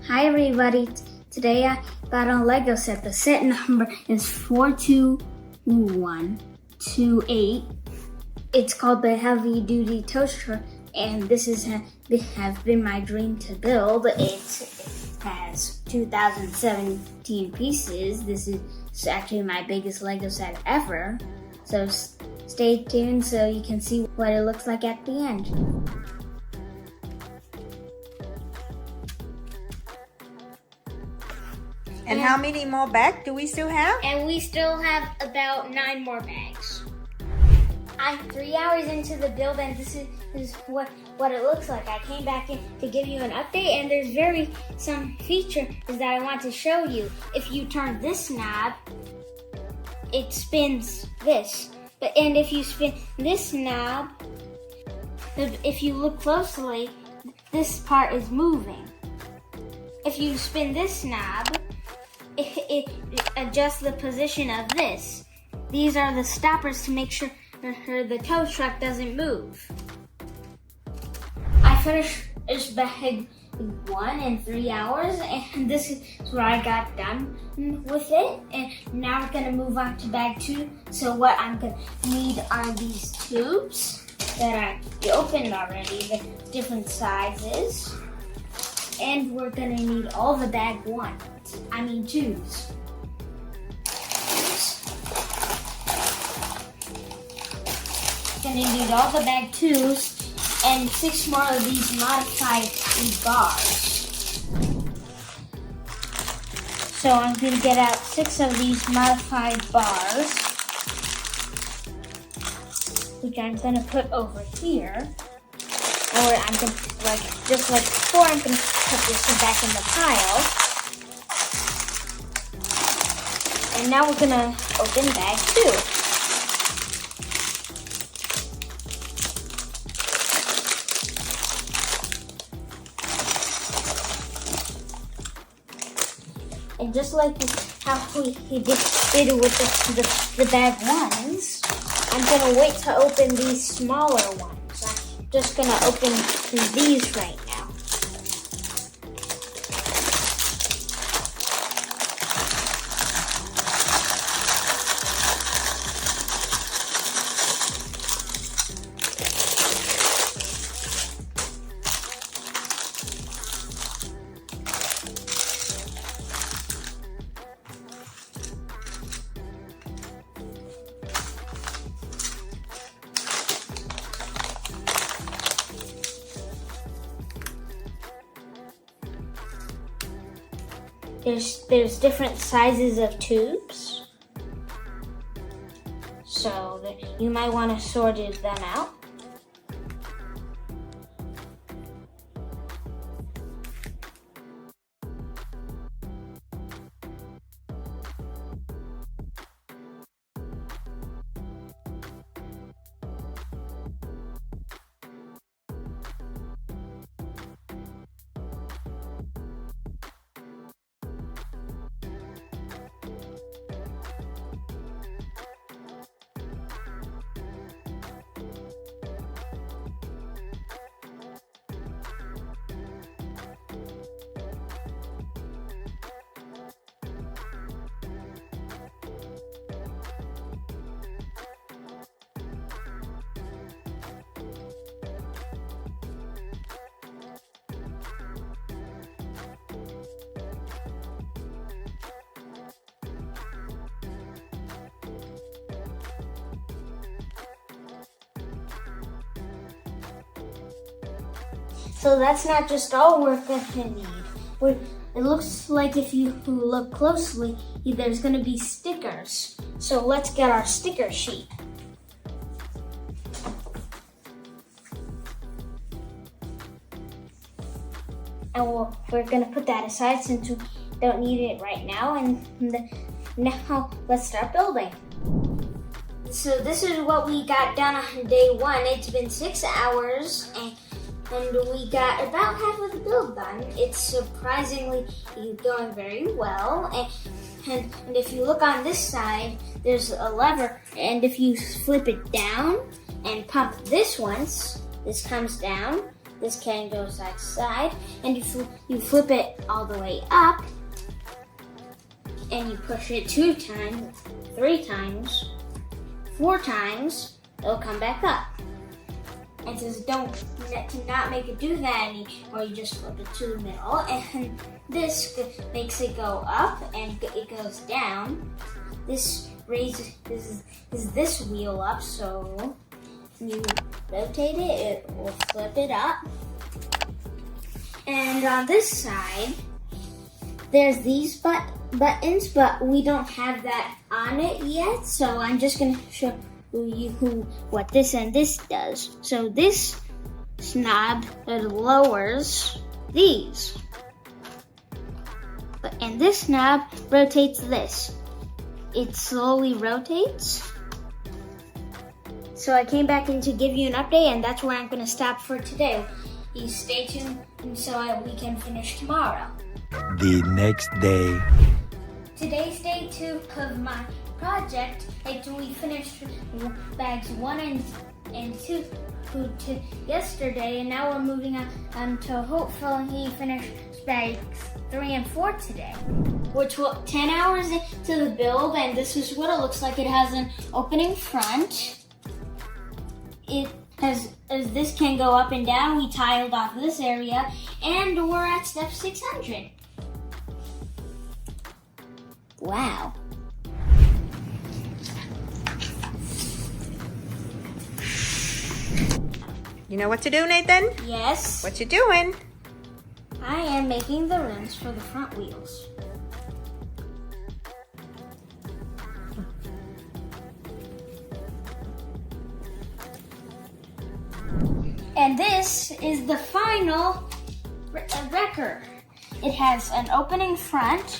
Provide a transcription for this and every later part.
Hi everybody, today I got a Lego set. The set number is 42128. It's called the Heavy Duty Toaster, and this has been my dream to build. It has 2017 pieces. This is actually my biggest Lego set ever. So stay tuned so you can see what it looks like at the end. And how many more bags do we still have? And we still have about 9 more bags. I'm 3 hours into the build, and this is what it looks like. I came back in to give you an update, and there's some features that I want to show you. If you turn this knob, it spins this. And if you spin this knob, if you look closely, this part is moving. If you spin this knob, it adjusts the position of this. These are the stoppers to make sure the tow truck doesn't move. I finished bag 1 in 3 hours, and this is where I got done with it. And now we're gonna move on to bag 2. So what I'm gonna need are these tubes that I opened already, the different sizes. And we're gonna need all the bag 2s. Gonna need all the bag 2s and 6 more of these modified bars. So I'm gonna get out 6 of these modified bars, which I'm gonna put over here. Or I'm gonna, just like before, I'm gonna put this back in the pile. And now we're gonna open bag 2. And just like how we did it with the bag 1s, I'm gonna wait to open these smaller ones. I'm just gonna open these right now. There's different sizes of tubes, so you might want to sort them out. So that's not just all we're gonna need. It looks like if you look closely, there's gonna be stickers. So let's get our sticker sheet. And we're gonna put that aside since we don't need it right now. And now let's start building. So this is what we got done on day 1. It's been 6 hours, and we got about half of the build done. It's surprisingly going very well. And if you look on this side, there's a lever, and if you flip it down and pump this once, this comes down. this can go side to side, and you flip it all the way up, and you push it 2 times, 3 times, 4 times, it'll come back up. And says to not make it do that anymore, you just flip it to the middle, and this makes it go up and it goes down. This raises this wheel up, so you rotate it, it will flip it up. And on this side, there's these buttons, but we don't have that on it yet, so I'm just gonna show you what this and this does. So this knob lowers these, and this knob rotates this. It slowly rotates. So I came back in to give you an update, and that's where I'm gonna stop for today. You stay tuned so we can finish tomorrow. The next day. Today's day 2 of my project. We finished bags 1 and 2 yesterday, and now we're moving on to hopefully finish bags 3 and 4 today. We're 10 hours into the build, and this is what it looks like. It has an opening front. It has, as this can go up and down, we tiled off this area, and we're at step 600. Wow. You know what to do, Nathan? Yes. What you doing? I am making the rims for the front wheels. And this is the final wrecker. It has an opening front.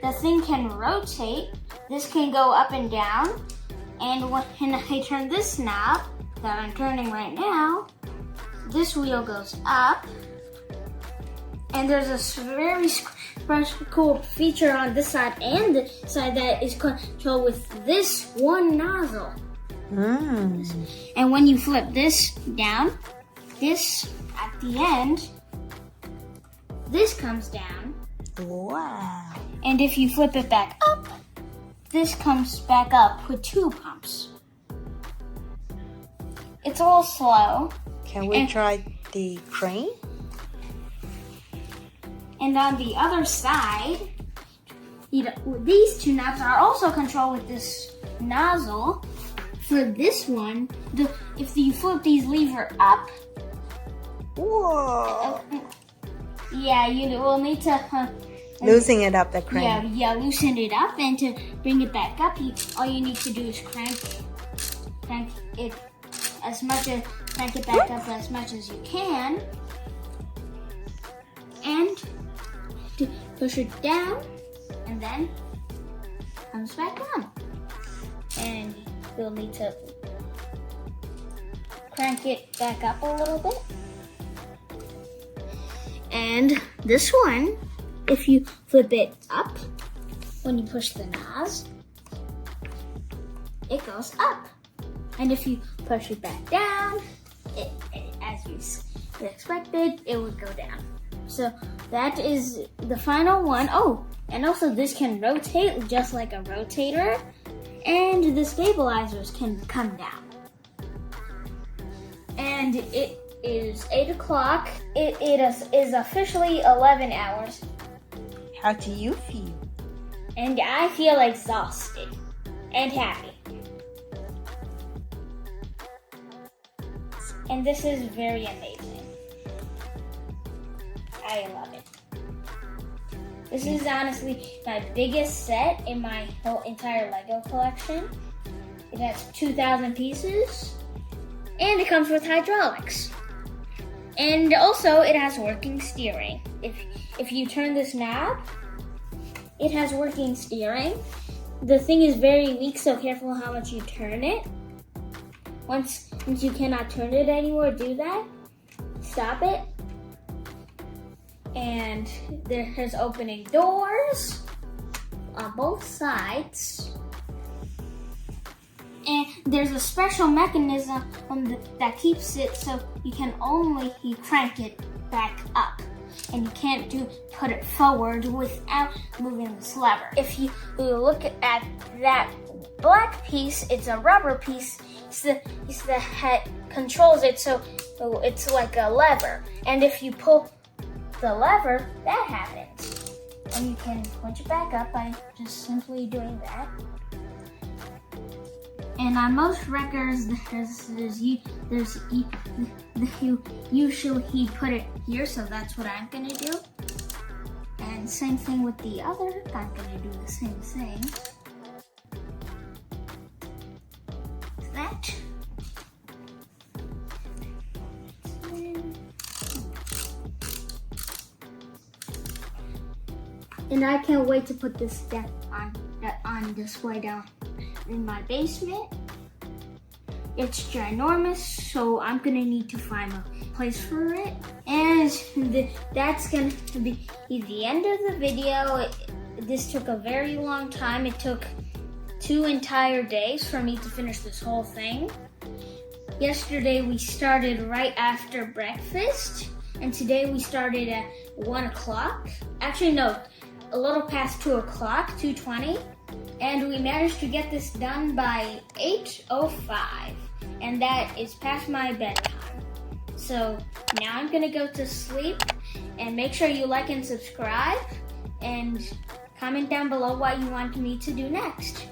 The thing can rotate. This can go up and down. And when I turn this knob that I'm turning right now, this wheel goes up. And there's a very cool feature on this side and the side that is controlled with this one nozzle. And when you flip this down, this at the end, this comes down. Wow. And if you flip it back up, this comes back up with 2 pumps. It's all slow. Can we try the crane? And on the other side, these 2 knobs are also controlled with this nozzle. For this one, if you flip these lever up, whoa! Yeah, you will need to loosen it up, the crane. Yeah, loosen it up, and to bring it back up, all you need to do is crank it back up as much as you can, and to push it down, and then comes back on. And you'll need to crank it back up a little bit. And this one, if you flip it up, when you push the NOS, it goes up. And if you push it back down, as you expected, it would go down. So that is the final one. Oh, and also this can rotate just like a rotator. And the stabilizers can come down. And it is 8 o'clock. It is officially 11 hours. How do you feel? And I feel exhausted and happy. And this is very amazing. I love it. This is honestly my biggest set in my whole entire Lego collection. It has 2,000 pieces, and it comes with hydraulics. And also, it has working steering. If you turn this knob, it has working steering. The thing is very weak, so careful how much you turn it. Once you cannot turn it anymore, do that. Stop it. And there's opening doors on both sides. And there's a special mechanism that keeps it so you can only crank it back up. And you can't put it forward without moving this lever. If you look at that black piece, it's a rubber piece. It's the head controls it, so it's like a lever. And if you pull the lever, that happens. And you can punch it back up by just simply doing that. And on most records, you usually put it here, so that's what I'm gonna do. And same thing with the other, I'm gonna do the same thing. That. And I can't wait to put this deck on display down in my basement. It's ginormous, so I'm gonna need to find a place for it. And that's gonna be the end of the video. This took a very long time. It took 2 entire days for me to finish this whole thing. Yesterday we started right after breakfast, and today we started at 1 o'clock. Actually, no, a little past 2 o'clock, 2:20. And we managed to get this done by 8:05. And that is past my bedtime. So now I'm gonna go to sleep, and make sure you like and subscribe, and comment down below what you want me to do next.